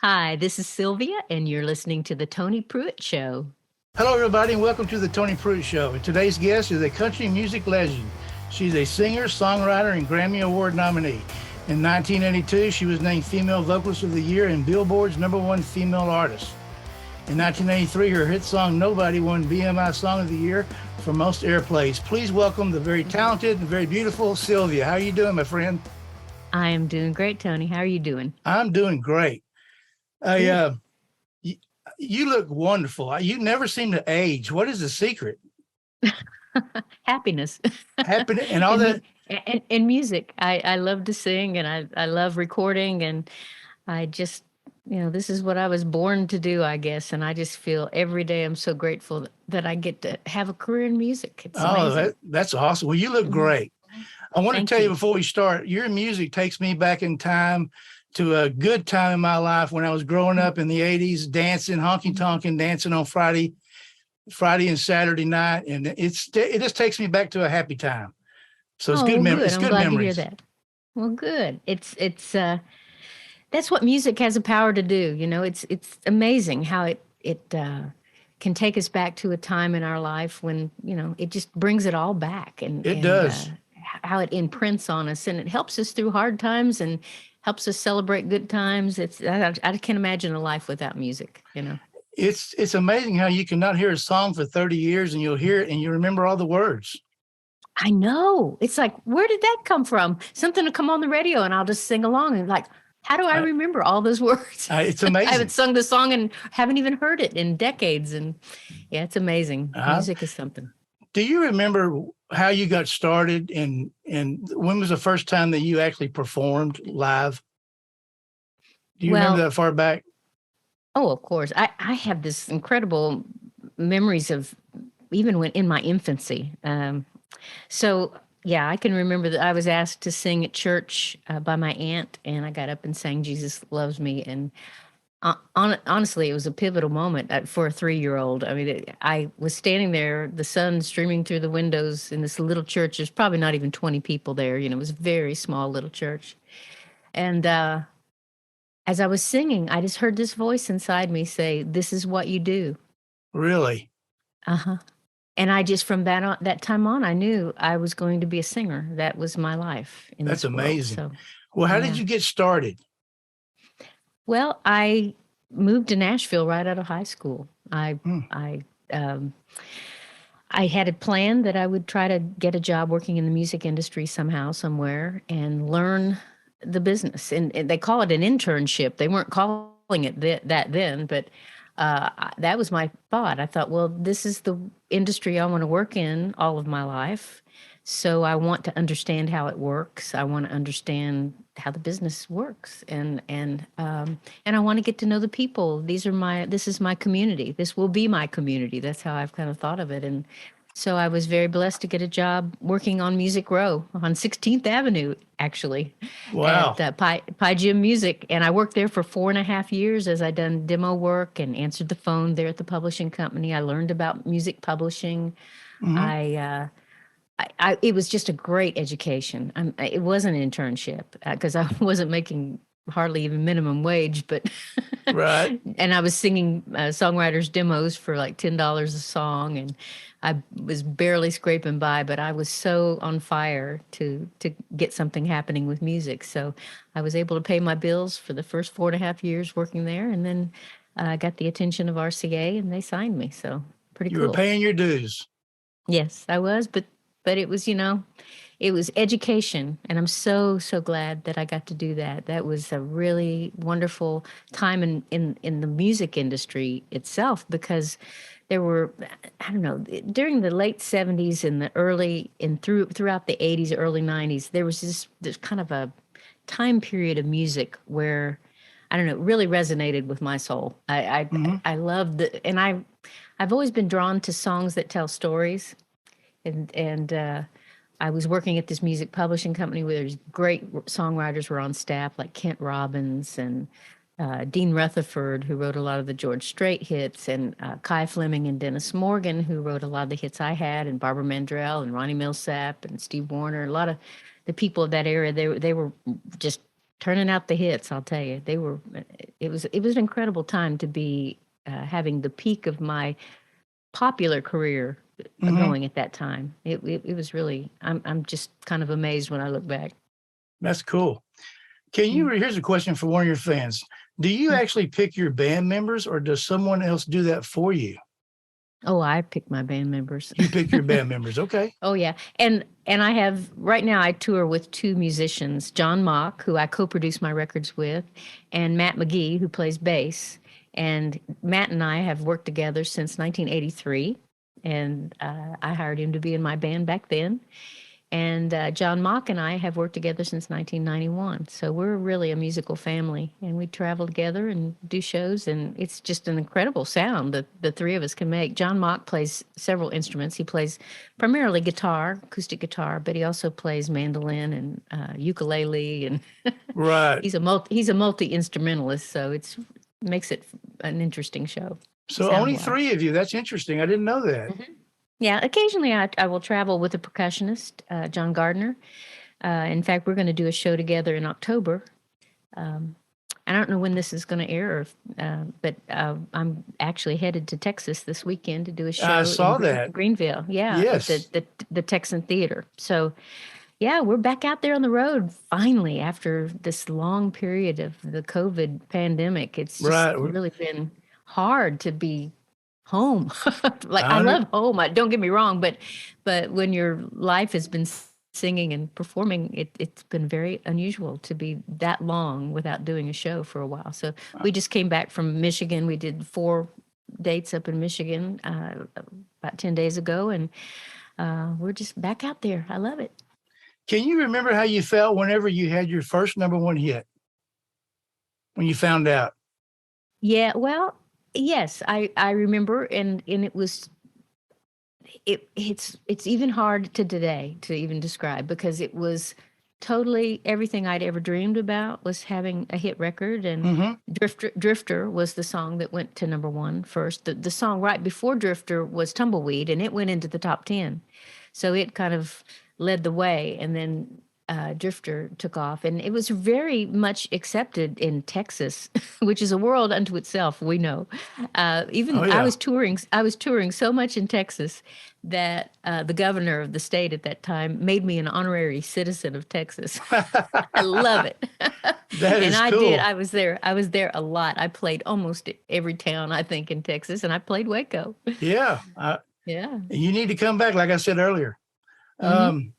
Hi, this is Sylvia, and you're listening to The Tony Pruitt Show. Hello, everybody, and welcome to the Tony Pruitt Show. And today's guest is a country music legend. She's a singer, songwriter, and Grammy Award nominee. In 1982, she was named Female Vocalist of the Year and Billboard's #1 female artist. In 1983, her hit song Nobody won BMI Song of the Year for most airplays. Please welcome the very talented and very beautiful Sylvia. How are you doing, my friend? I am doing great, Tony. How are you doing? I'm doing great. You look wonderful. You never seem to age. What is the secret? Happiness. Happiness and all that. And music. I love to sing, and I love recording, and I just, this is what I was born to do, I guess. And I just feel every day I'm so grateful that I get to have a career in music. It's amazing. That's awesome. Well, you look great. I want to tell you before we start, your music takes me back in time to a good time in my life when I was growing up in the 80s, dancing, honky-tonkin', dancing on Friday and Saturday night. And it just takes me back to a happy time. So it's good memories. It's good memories. To hear that. Well, good. It's that's what music has a power to do. It's amazing how it can take us back to a time in our life when, it just brings it all back. And it does. How it imprints on us, and it helps us through hard times and helps us celebrate good times. I can't imagine a life without music, It's amazing how you can not hear a song for 30 years and you'll hear it and you remember all the words. I know. It's like, where did that come from? Something to come on the radio and I'll just sing along and like, how do I remember all those words? It's amazing. I haven't sung the song and haven't even heard it in decades. And yeah, it's amazing. Music is something. Do you remember how you got started and when was the first time that you actually performed live? Do you remember that far back? Oh, of course. I have this incredible memories of even when in my infancy. So yeah, I can remember that I was asked to sing at church by my aunt, and I got up and sang Jesus Loves Me. And honestly, it was a pivotal moment for a 3-year-old. I mean, I was standing there, the sun streaming through the windows in this little church. There's probably not even 20 people there. It was a very small little church. And as I was singing, I just heard this voice inside me say, "This is what you do." Really? Uh-huh. And I just, from that time on, I knew I was going to be a singer. That was my life. That's amazing. So, well, how did you get started? Well, I moved to Nashville right out of high school. I had a plan that I would try to get a job working in the music industry somehow, somewhere, and learn the business. And they call it an internship. They weren't calling it that then, but that was my thought. I thought, well, this is the industry I want to work in all of my life. So I want to understand how it works. I want to understand how the business works, and I want to get to know the people. This is my community. This will be my community. That's how I've kind of thought of it. And so I was very blessed to get a job working on Music Row on 16th Avenue, actually. Wow. At Pie Gym Music. And I worked there for 4.5 years as I done demo work and answered the phone there at the publishing company. I learned about music publishing. Mm-hmm. It was just a great education. It was an internship because I wasn't making hardly even minimum wage, but right. And I was singing songwriters' demos for like $10 a song, and I was barely scraping by, but I was so on fire to get something happening with music. So I was able to pay my bills for the first 4.5 years working there, and then I got the attention of RCA, and they signed me. So pretty cool. You were paying your dues. Yes, I was, but it was, it was education, and I'm so glad that I got to do that. That was a really wonderful time in the music industry itself, because there were, I don't know, during the late 70s and throughout the 80s, early 90s, there was this kind of a time period of music where, I don't know, it really resonated with my soul. I loved and I've always been drawn to songs that tell stories. And I was working at this music publishing company where there's great songwriters were on staff, like Kent Robbins and Dean Rutherford, who wrote a lot of the George Strait hits, and Kai Fleming and Dennis Morgan, who wrote a lot of the hits I had, and Barbara Mandrell and Ronnie Millsap and Steve Wariner. A lot of the people of that era, they were just turning out the hits. I'll tell you, they were. It was an incredible time to be having the peak of my popular career Hmm. going at that time. It was really. I'm just kind of amazed when I look back. That's cool. Here's a question for one of your fans. Do you Mm. actually pick your band members or does someone else do that for you? Oh, I pick my band members. You pick your band members. Okay. Oh yeah, and I have right now. I tour with two musicians, John Mock, who I co-produce my records with, and Matt McGee, who plays bass. And Matt and I have worked together since 1983, and I hired him to be in my band back then. And John Mock and I have worked together since 1991. So we're really a musical family, and we travel together and do shows, and it's just an incredible sound that the three of us can make. John Mock plays several instruments. He plays primarily guitar, acoustic guitar, but he also plays mandolin and ukulele, and Right. he's a multi instrumentalist. So it's makes it an interesting show. So only Sound-wise. three of you. That's interesting. I didn't know that. Yeah, occasionally I will travel with a percussionist, John Gardner. In fact, we're going to do a show together in October. Um, I don't know when this is going to air, but I'm actually headed to Texas this weekend to do a show I saw in that. Greenville. Yeah, at Yes. the Texan Theater. So, yeah, we're back out there on the road finally after this long period of the COVID pandemic. It's just Right. really been hard to be home. Like I I under- love home. Don't get me wrong, but when your life has been singing and performing, it's been very unusual to be that long without doing a show for a while. So we just came back from Michigan. We did 4 dates up in Michigan about 10 days ago, and we're just back out there. I love it. Can you remember how you felt whenever you had your first number one hit? When you found out? Yeah, well, yes, I remember, and it's even hard to today to even describe because it was totally everything I'd ever dreamed about was having a hit record, and Hmm. Drifter was the song that went to number one first. The song right before Drifter was Tumbleweed, and it went into the top 10. So it kind of led the way, and then Drifter took off, and it was very much accepted in Texas, which is a world unto itself. We know. Even Oh, yeah. I was touring so much in Texas that the governor of the state at that time made me an honorary citizen of Texas. I love it. That is And I cool. did. I was there. I was there a lot. I played almost every town I think in Texas, and I played Waco. Yeah. Yeah. You need to come back, like I said earlier. Mhm.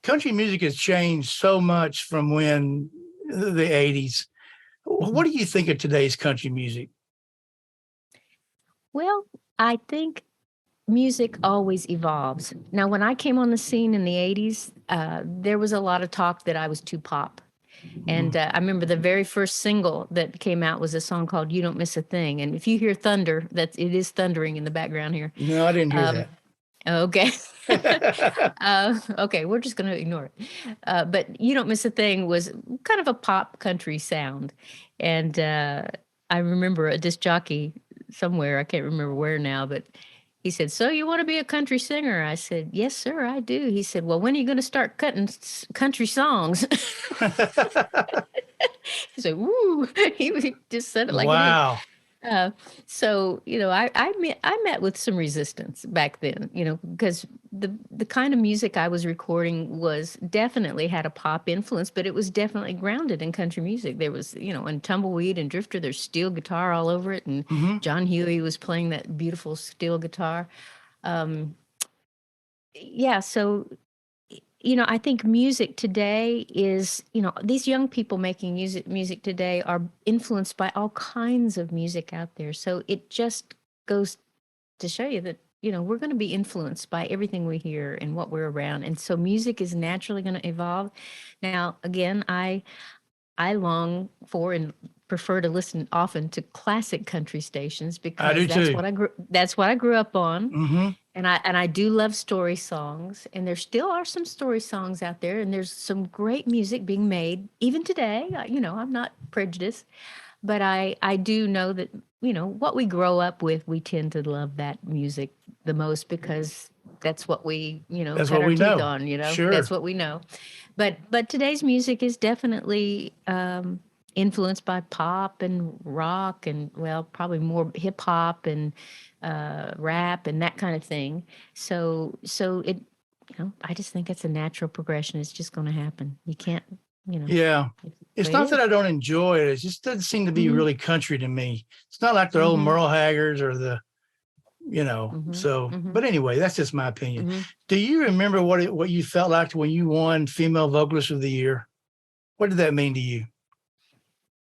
Country music has changed so much from when the 80s. What do you think of today's country music? Well, I think music always evolves. Now, when I came on the scene in the 80s, there was a lot of talk that I was too pop. And I remember the very first single that came out was a song called You Don't Miss a Thing. And if you hear thunder, it is thundering in the background here. No, I didn't hear Okay. that. Okay, we're just going to ignore it. But You Don't Miss a Thing was kind of a pop country sound. And I remember a disc jockey somewhere, I can't remember where now, but he said, "So you want to be a country singer?" I said, "Yes, sir, I do." He said, "Well, when are you going to start cutting country songs?" He said, "Woo!" He just said it like it is. Wow. So I met with some resistance back then, because the kind of music I was recording was definitely had a pop influence, but it was definitely grounded in country music. There was, in Tumbleweed and Drifter, there's steel guitar all over it, and Hmm. John Huey was playing that beautiful steel guitar. Yeah, so I think music today is, these young people making music today are influenced by all kinds of music out there. So it just goes to show you that, we're going to be influenced by everything we hear and what we're around. And so music is naturally going to evolve. Now, again, I long for and prefer to listen often to classic country stations I because do that's too. what I grew up on. Hmm. And I do love story songs, and there still are some story songs out there, and there's some great music being made even today. I'm not prejudiced, but I do know that what we grow up with, we tend to love that music the most because that's what we, That's cut what our we teeth know. on, that's Sure. what we know. But today's music is definitely influenced by pop and rock and, well, probably more hip hop and rap and that kind of thing. So it, I just think it's a natural progression. It's just going to happen. You can't, Yeah. it's the It's way it not that is. I don't enjoy it. It just doesn't seem to be Mm-hmm. really country to me. It's not like the old Mm-hmm. Merle Haggards or the, Mm-hmm. so, Mm-hmm. but anyway, that's just my opinion. Mm-hmm. Do you remember what you felt like when you won Female Vocalist of the Year? What did that mean to you?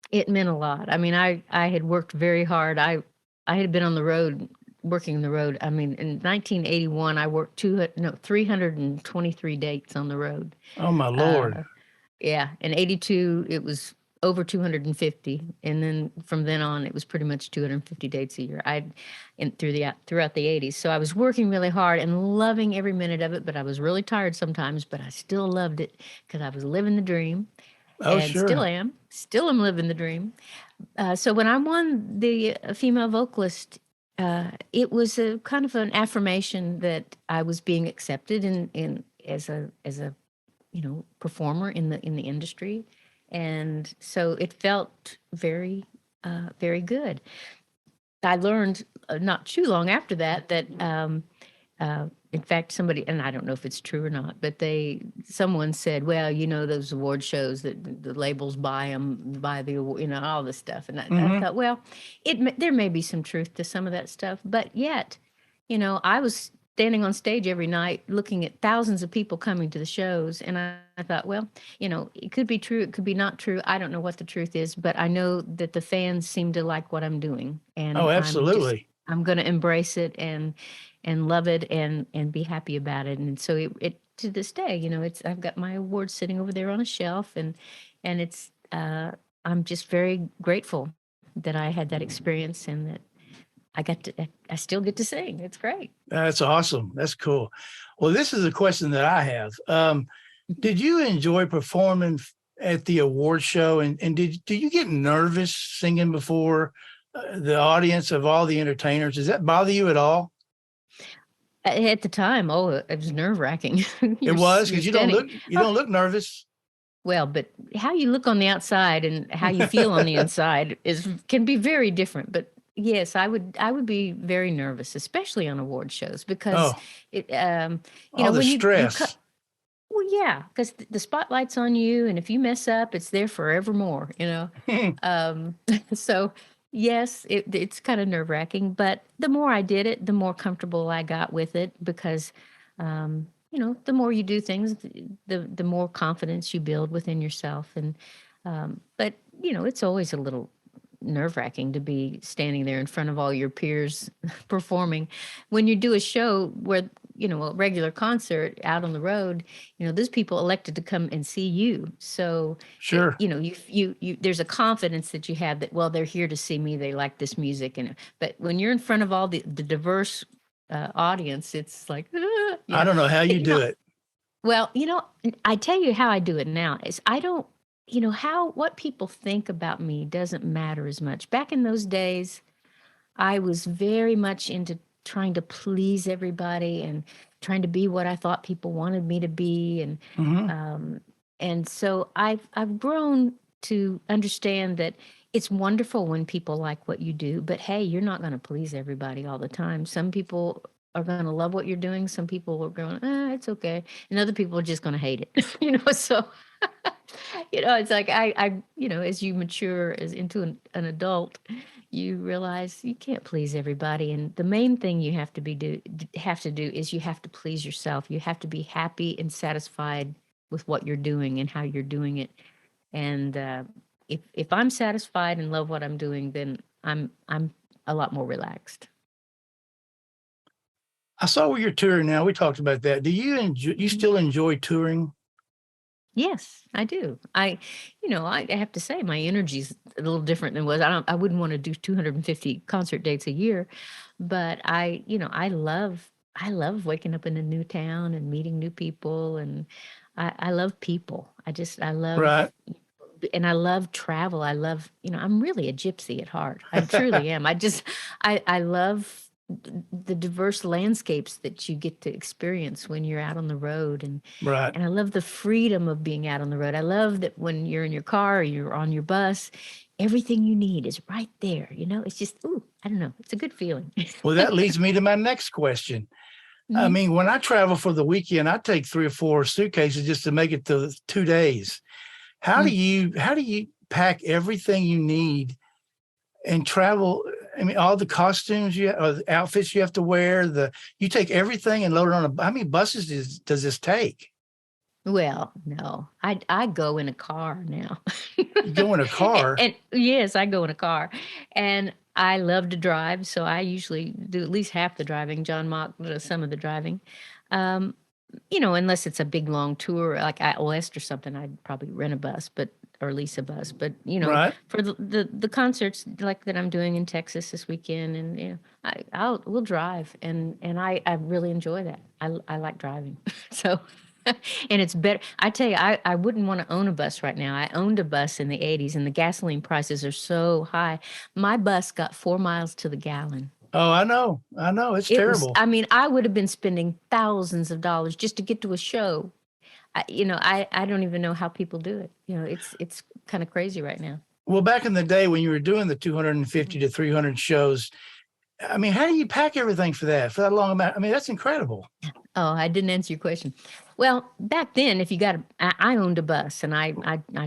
It meant a lot. I mean, I had worked very hard. I had been on the road, working the road. I mean, in 1981, I worked 323 dates on the road. Oh my Lord. Uh, yeah, in 82, it was over 250, and then from then on, it was pretty much 250 dates a year. Throughout the 80s, so I was working really hard and loving every minute of it. But I was really tired sometimes. But I still loved it because I was living the dream Oh, and sure. still am living the dream. So when I won the female vocalist, it was a kind of an affirmation that I was being accepted in as a performer in the industry, and so it felt very very good. I learned not too long after that in fact, somebody, and I don't know if it's true or not, but someone said, well, those award shows that the labels buy them, buy the award, all this stuff. And I Hmm. thought, well, there may be some truth to some of that stuff, but yet, I was standing on stage every night looking at thousands of people coming to the shows. And I thought, well, it could be true. It could be not true. I don't know what the truth is, but I know that the fans seem to like what I'm doing. Oh, And absolutely. I'm going to embrace it and love it and be happy about it. And so it to this day, I've got my awards sitting over there on a shelf, and it's I'm just very grateful that I had that experience and that I still get to sing. It's great. That's awesome. That's cool. Well, this is a question that I have. Did you enjoy performing at the award show? And do you get nervous singing before the audience of all the entertainers? Does that bother you at all? At the time, oh, it was nerve wracking. It was You're because you standing. don't look nervous. Well, but how you look on the outside and how you feel on the inside can be very different. But yes, I would be very nervous, especially on award shows, because Oh, it all the when you cut. stress. Well, yeah, because the spotlight's on you, and if you mess up, it's there forevermore. Um, so yes, it's kind of nerve wracking, but the more I did it, the more comfortable I got with it because, the more you do things, the more confidence you build within yourself. But it's always a little nerve wracking to be standing there in front of all your peers performing. When you do a show where, a regular concert out on the road, those people elected to come and see you. So, Sure. there's a confidence that you have that, well, they're here to see me. They like this music. But when you're in front of all the diverse audience, it's like, I don't know how you you do know, it. well, I tell you how I do it now is I don't, what people think about me doesn't matter as much. Back in those days, I was very much into trying to please everybody and trying to be what I thought people wanted me to be. Hmm. Um, and so I've grown to understand that it's wonderful when people like what you do, but hey, you're not going to please everybody all the time. Some people are going to love what you're doing. Some people are going, it's okay. And other people are just going to hate it, so it's like as you mature as into an adult, you realize you can't please everybody, and the main thing you have to do is you have to please yourself. You have to be happy and satisfied with what you're doing and how you're doing it. And if I'm satisfied and love what I'm doing, then I'm a lot more relaxed. I saw where you're touring now. We talked about that. Do you enjoy? You Mhm. still enjoy touring? Yes, I do. I have to say my energy's a little different than was. I wouldn't want to do 250 concert dates a year, but I love waking up in a new town and meeting new people, and I love people. I Right. love, and I love travel. I'm really a gypsy at heart. I truly am. I love the diverse landscapes that you get to experience when you're out on the road. Right. And I love the freedom of being out on the road. I love that when you're in your car or you're on your bus, everything you need is right there. It's just, ooh, I don't know. It's a good feeling. Well, that leads me to my next question. I Mhm. mean, when I travel for the weekend, I take 3 or 4 suitcases just to make it to 2 days. How do Mm. you pack everything you need and travel? I mean, all the costumes or the outfits you have to wear, you take everything and load it on how many buses does this take? Well, no, I go in a car now. You go in a car. And yes, I go in a car, and I love to drive, so I usually do at least half the driving. John Mock does some of the driving. Um, unless it's a big long tour like out west or something, I'd probably rent a bus, or lease a bus. But Right. for the concerts like that I'm doing in Texas this weekend, and we'll drive, and I really enjoy that. I like driving, so. And it's better. I tell you, I wouldn't want to own a bus right now. I owned a bus in the 80s, and the gasoline prices are so high. My bus got 4 miles to the gallon. Oh, I know. It's It was, terrible. I mean, I would have been spending thousands of dollars just to get to a show. I don't even know how people do it. It's kind of crazy right now. Well, back in the day when you were doing the 250 to 300 shows, I mean, how do you pack everything for that long amount? I mean, that's incredible. Oh, I didn't answer your question. Well, back then, if you I owned a bus, and I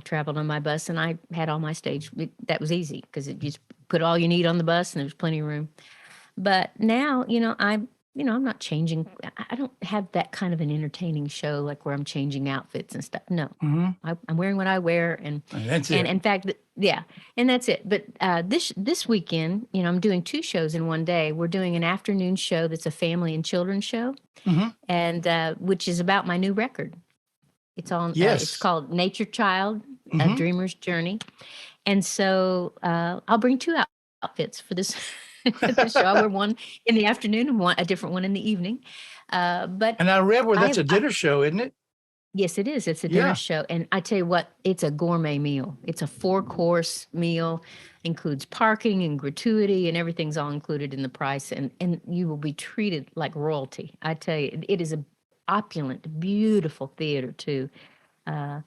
traveled on my bus, and I had all my stage. That was easy because it just put all you need on the bus, and there was plenty of room. But now, I'm not changing. I don't have that kind of an entertaining show like where I'm changing outfits and stuff. No, Mm-hmm. I'm wearing what I wear, and that's it. in fact, yeah, and that's it. But this weekend, I'm doing 2 shows in one day. We're doing an afternoon show that's a family and children's show, Mm-hmm. and which is about my new record. It's on. Yes. It's called Nature Child: Mm-hmm. A Dreamer's Journey, and so I'll bring 2 outfits for this. This show. I wear one in the afternoon and a different one in the evening. But And I read where that's a dinner show, isn't it? Yes, it is. It's a dinner show. And I tell you what, it's a gourmet meal. It's a 4-course meal, includes parking and gratuity, and everything's all included in the price. And you will be treated like royalty. I tell you, it is a opulent, beautiful theater too. The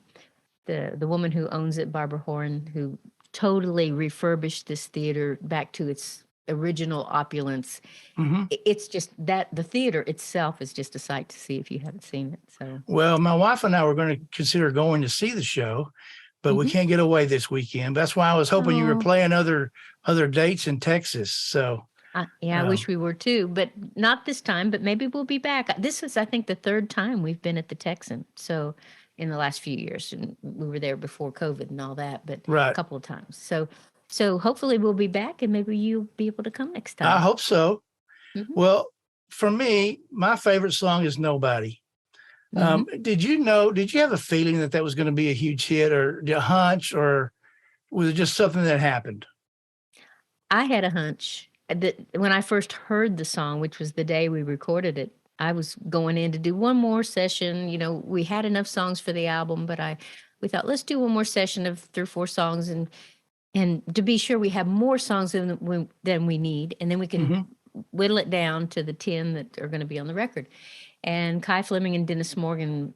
woman who owns it, Barbara Horan, who totally refurbished this theater back to its original opulence. Mm-hmm. It's just that the theater itself is just a sight to see if you haven't seen it. So, well, my wife and I were going to consider going to see the show, but we can't get away this weekend. That's why I was hoping you were playing other dates in Texas. So, I wish we were too, but not this time. But maybe we'll be back. This is, I think, the 3rd time we've been at the Texan. So, in the last few years, and we were there before COVID and all that, but a couple of times. So hopefully we'll be back, and maybe you'll be able to come next time. I hope so. Mm-hmm. Well, for me, my favorite song is Nobody. Mm-hmm. Did you have a feeling that was going to be a huge hit, or a hunch, or was it just something that happened? I had a hunch that when I first heard the song, which was the day we recorded it, I was going in to do one more session. We had enough songs for the album, but we thought, let's do one more session of 3 or 4 songs, and to be sure we have more songs than we need, and then we can whittle it down to the 10 that are going to be on the record. And Kai Fleming and Dennis Morgan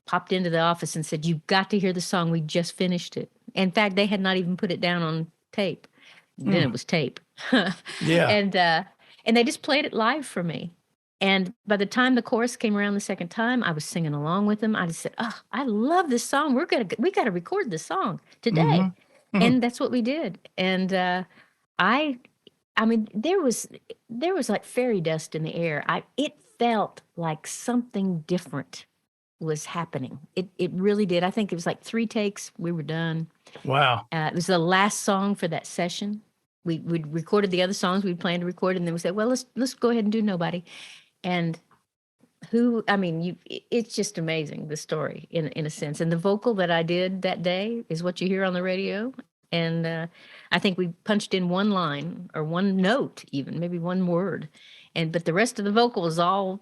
popped into the office and said, "You've got to hear the song. We just finished it." In fact, they had not even put it down on tape. Then it was tape. Yeah. And they just played it live for me. And by the time the chorus came around the second time, I was singing along with them. I just said, "Oh, I love this song. We got to record this song today." Mm-hmm. And that's what we did. And I mean, there was like fairy dust in the air. It felt like something different was happening. It really did. I think it was like 3 takes. We were done. Wow. It was the last song for that session. We recorded the other songs we planned to record, and then we said, "Well, let's go ahead and do Nobody." And it's just amazing, the story in a sense. And the vocal that I did that day is what you hear on the radio. And I think we punched in 1 line or 1 note, even maybe 1 word. But the rest of the vocal was all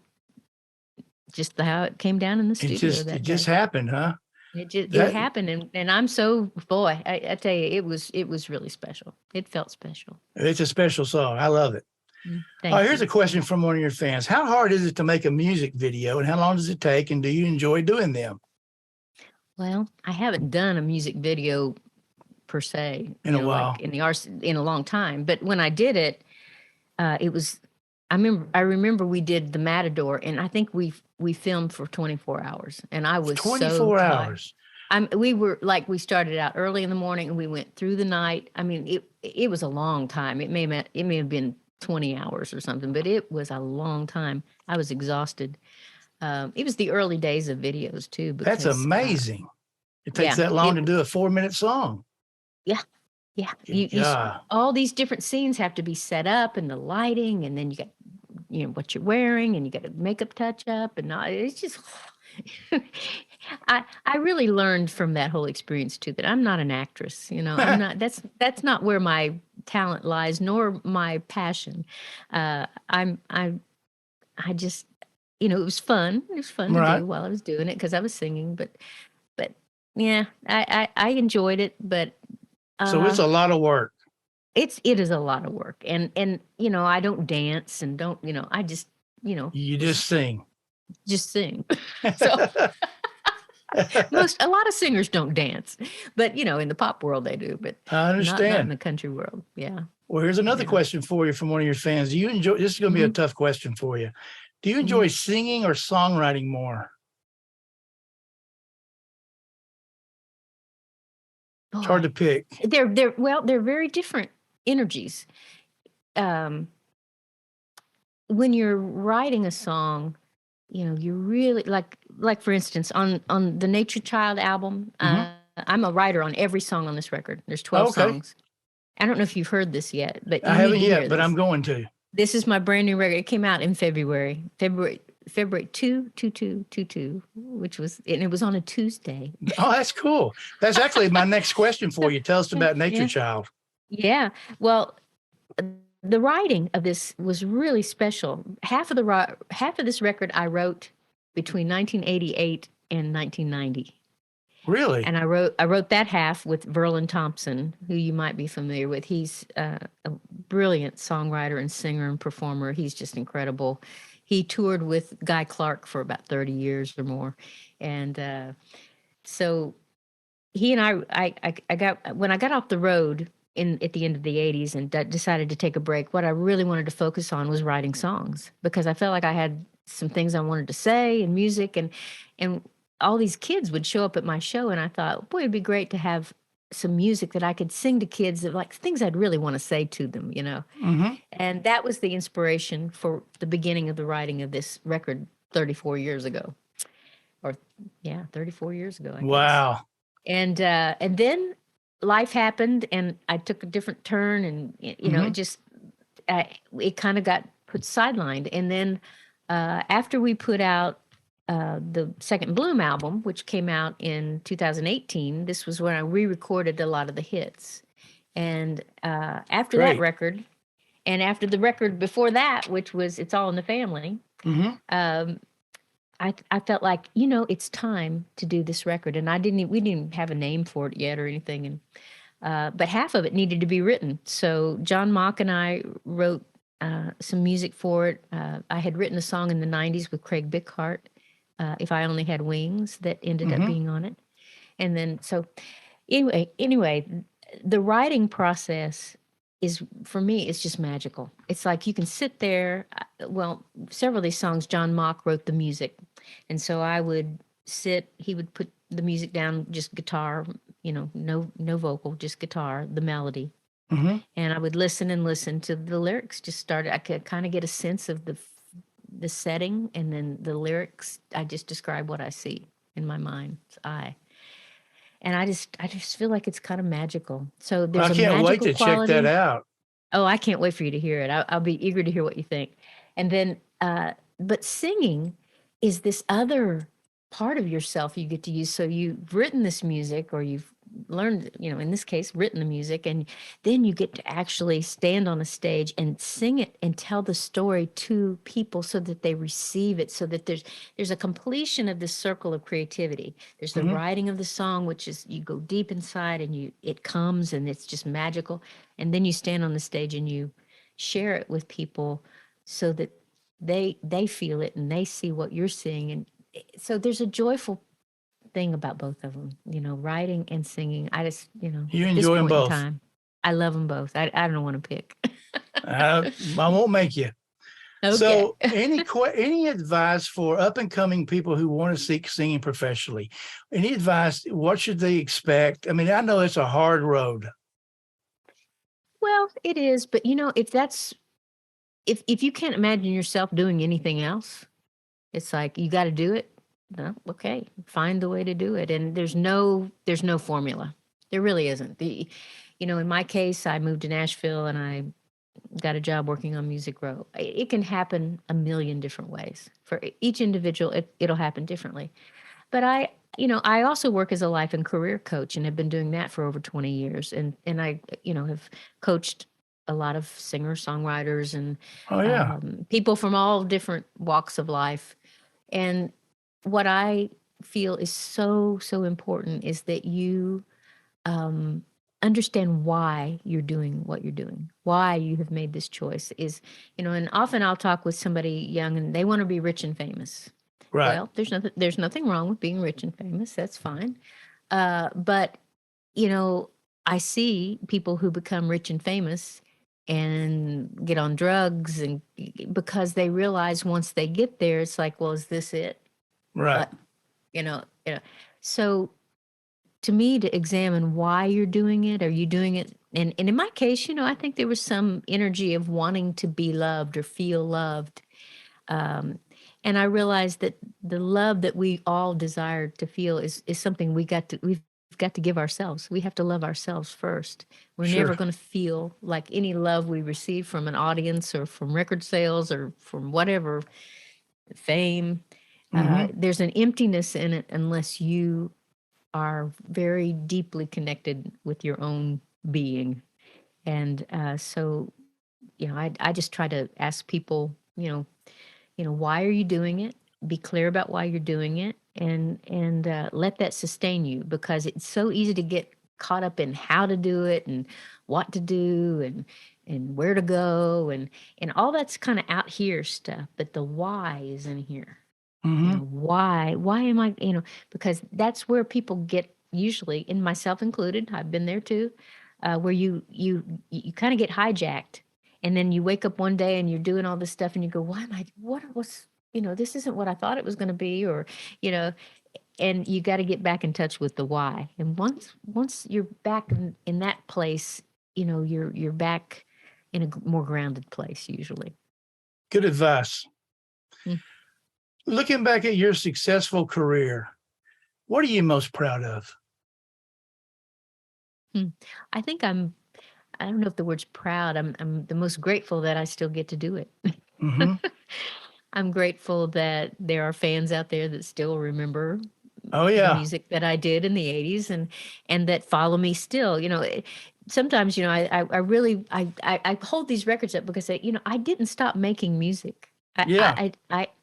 just how it came down in the studio. It just happened, huh? It happened. And I'm so, boy, I tell you, it was really special. It felt special. It's a special song. I love it. Oh, Thank here's a you. question from one of your fans. How hard is it to make a music video, and how long does it take, and do you enjoy doing them? Well, I haven't done a music video per se, In a like while. in the arts in a long time. But when I did it, it was. I remember we did the Matador, and I think we filmed for 24 hours, and I was so 24 tired. hours. We started out early in the morning and we went through the night. I mean, it was a long time. It may have been 20 hours or something, but it was a long time. I was exhausted. It was the early days of videos too, That's because amazing. It takes yeah, that long to do a 4-minute song. yeah, yeah. Yeah. All these different scenes have to be set up, and the lighting, and then you got what you're wearing, and you got a makeup touch up, and all, it's just. I really learned from that whole experience too that I'm not an actress. I'm not. That's not where my talent lies, nor my passion. I just it was fun. It was fun to Right. do while I was doing it because I was singing. But yeah, I enjoyed it. But So it's a lot of work. it is a lot of work, and I don't dance and don't I just You just sing. sing. So. A lot of singers don't dance, but in the pop world they do, but I not in understand. the country world. Yeah. Well, here's another Yeah. question for you from one of your fans. Do you enjoy, this is going to be a tough question for you. Do you enjoy singing or songwriting more? It's hard to pick. They're very different energies. When you're writing a song, you really like for instance on the Nature Child album. I'm a writer on every song on this record. There's 12 songs. I don't know if you've heard this yet, but I haven't yet, but I'm going to. This is my brand new record. It came out in February 2/22/22, which was, and it was on a Tuesday. Oh, that's cool. That's actually my next question for you. Tell us about Nature Child. Yeah. Well, the writing of this was really special. Half of this record I wrote between 1988 and 1990. Really? And I wrote that half with Verlin Thompson, who you might be familiar with. He's a brilliant songwriter and singer and performer. He's just incredible. He toured with Guy Clark for about 30 years or more. And so he and I got, when I got off the road at the end of the 80s and decided to take a break, what I really wanted to focus on was writing songs, because I felt like I had some things I wanted to say in music, and all these kids would show up at my show, and I thought, boy, it'd be great to have some music that I could sing to kids, that like things I'd really want to say to them, And that was the inspiration for the beginning of the writing of this record 34 years ago. 34 years ago, I guess. Wow. And then life happened, and I took a different turn, and it kind of got put sidelined. And then after we put out the Second Bloom album, which came out in 2018, this was when I re-recorded a lot of the hits. And after that record, and after the record before that, which was It's All in the Family, I felt like, it's time to do this record. And we didn't have a name for it yet or anything. And but half of it needed to be written. So John Mock and I wrote some music for it. I had written a song in the 90s with Craig Bickhart, If I Only Had Wings, that ended up being on it. And then, so anyway, the writing process is, for me, it's just magical. It's like you can sit there. Well, several of these songs, John Mock wrote the music. And so I would sit, he would put the music down, just guitar, no vocal, just guitar, the melody. And I would listen and listen to the lyrics. I could kind of get a sense of the setting, and then the lyrics, I just describe what I see in my mind's eye. And I just feel like it's kind of magical. So there's I can't wait to quality. check that out. Oh, I can't wait for you to hear it. I'll be eager to hear what you think. And then, but singing is this other part of yourself you get to use. So you've written this music, or you've learned, in this case, written the music, and then you get to actually stand on a stage and sing it and tell the story to people so that they receive it, so that there's a completion of this circle of creativity. There's the writing of the song, which is, you go deep inside and it comes, and it's just magical. And then you stand on the stage and you share it with people so that they feel it and they see what you're seeing. And so there's a joyful thing about both of them, writing and singing. I just, You at this enjoy them point in both. time, I love them both. I don't want to pick. I won't make you. Okay. So, any advice for up and coming people who want to seek singing professionally? Any advice? What should they expect? I mean, I know it's a hard road. Well, it is, but if you can't imagine yourself doing anything else, it's like you got to do it. No, okay, find the way to do it. And there's no formula. There really isn't. In my case, I moved to Nashville and I got a job working on Music Row. It can happen a million different ways. For each individual, it'll happen differently. But I also work as a life and career coach and have been doing that for over 20 years. And I, have coached a lot of singers, songwriters, and Oh yeah, people from all different walks of life. And what I feel is so, so important is that you um, understand why you're doing what you're doing, why you have made this choice and often I'll talk with somebody young and they want to be rich and famous. right, Well, there's nothing wrong with being rich and famous. That's fine. But I see people who become rich and famous and get on drugs and because they realize once they get there, it's like, well, is this it? right. But so to me, to examine why you're doing it, are you doing it? And in my case, I think there was some energy of wanting to be loved or feel loved. Um, and I realized that the love that we all desire to feel is something we've got to give ourselves. We have to love ourselves first. We're never Sure. going to feel like any love we receive from an audience or from record sales or from whatever fame. Hmm. There's an emptiness in it unless you are very deeply connected with your own being. And so, I just try to ask people, why are you doing it? Be clear about why you're doing it, and let that sustain you because it's so easy to get caught up in how to do it and what to do and where to go and all that's kind of out here stuff, but the why is in here. Hmm. Why am I, because that's where people get usually, and myself included, I've been there too, where you kind of get hijacked and then you wake up one day and you're doing all this stuff and you go, why am I, what was, this isn't what I thought it was going to be, or, you know, and you got to get back in touch with the why. And once you're back in that place, you're back in a more grounded place usually. Good advice. Mm. Looking back at your successful career, what are you most proud of? I think I don't know if the word's proud. I'm the most grateful that I still get to do it. Hmm. I'm grateful that there are fans out there that still remember Oh the yeah, music that I did in the 80s and that follow me still. Sometimes, I really I hold these records up because I didn't stop making music. yeah.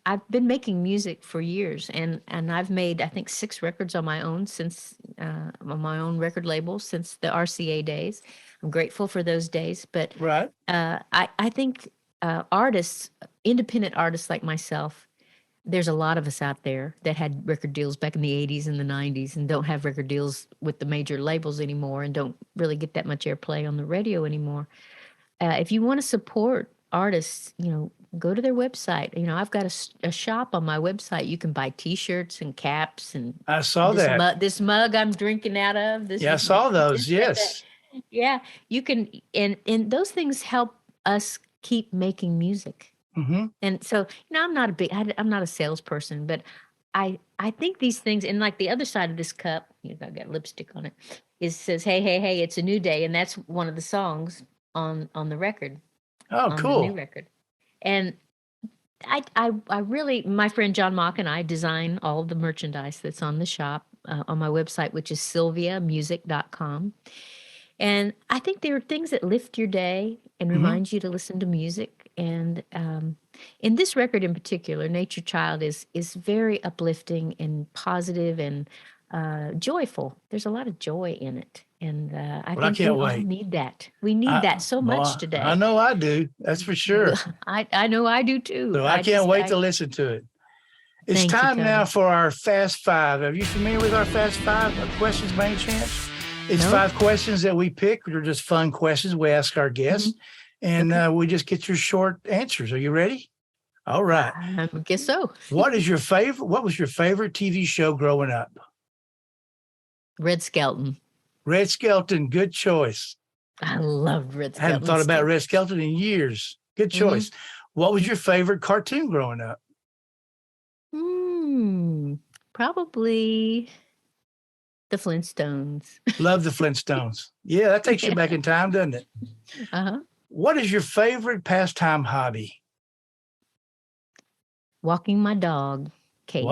I've been making music for years and I've made I think 6 records on my own since on my own record label since the RCA days. I'm grateful for those days, but Right. I think artists, independent artists like myself, there's a lot of us out there that had record deals back in the 80s and the 90s and don't have record deals with the major labels anymore and don't really get that much airplay on the radio anymore. If you want to support artists, go to their website. I've got a shop on my website. You can buy T-shirts and caps and I saw that. this mug I'm drinking out of. This Yeah, I is saw those. that. Yes. Yeah, you can, and those things help us keep making music. Hmm. And so, I'm not a salesperson, but I think these things, and like the other side of this cup, I've got lipstick on it, says, hey, hey, hey, it's a new day. And that's one of the songs on the record, Oh, on the new cool. record. And I really, my friend John Mock and I design all of the merchandise that's on the shop on my website, which is sylviamusic.com. And I think there are things that lift your day and Hmm. remind you to listen to music. And in this record in particular, Nature Child is very uplifting and positive and joyful. There's a lot of joy in it. And I Well, I think we can't all wait. need that. We need that so much I today. know I do. That's for sure. I know I do too. So I can't wait to listen to it. It's Thank you, time now Tony. for our Fast Five. Are you familiar with our Fast Five questions by any chance? It's No? 5 questions that we pick. They're just fun questions we ask our guests, and we just get your short answers. Are you ready? All right. I guess so. What was your favorite TV show growing up? Red Skelton. Red Skelton. Good choice. I loved Red I Skelton. haven't thought about Red Skelton in years. Good choice. What was your favorite cartoon growing up? Probably the Flintstones. Love the Flintstones. Yeah, that takes you back in time, doesn't it? Uh-huh. What is your favorite pastime hobby? Walking my dog, Kate.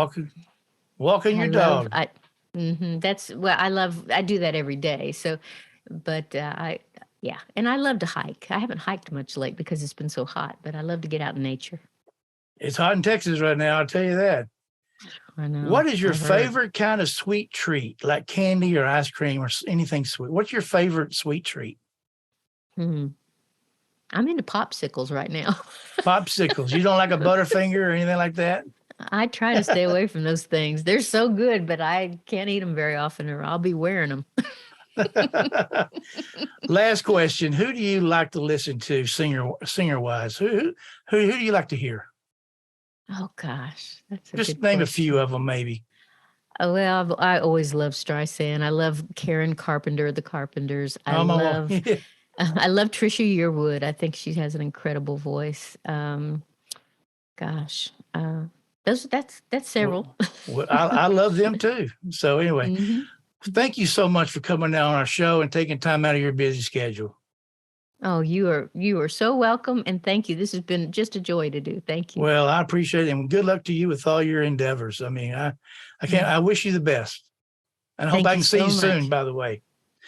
Walking your dog. That's well, I do that every day. So, but and I love to hike. I haven't hiked much lately because it's been so hot, but I love to get out in nature. It's hot in Texas right now, I'll tell you that. I know. What is your favorite kind of sweet treat, like candy or ice cream or anything sweet? What's your favorite sweet treat? I'm into popsicles right now. Popsicles. You don't like a Butterfinger or anything like that? I try to stay away from those things. They're so good, but I can't eat them very often or I'll be wearing them. Last question. Who do you like to listen to singer-wise? Who do you like to hear? Oh, gosh. That's a Just good name question. a few of them, maybe. Oh, well, I always love Streisand. I love Karen Carpenter, the Carpenters. I love Trisha Yearwood. I think she has an incredible voice. That's several. Well, I love them too. So anyway, thank you so much for coming down on our show and taking time out of your busy schedule. Oh, you are so welcome, and thank you. This has been just a joy to do. Thank you. Well, I appreciate it, and good luck to you with all your endeavors. I mean, I wish you the best, and I hope I can see you soon. By the way,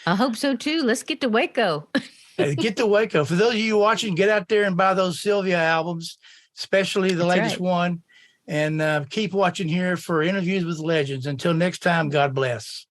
I hope so too. Let's get to Waco. Get to Waco. For those of you watching, get out there and buy those Sylvia albums, especially the latest one, and keep watching here for interviews with legends. Until next time, God bless.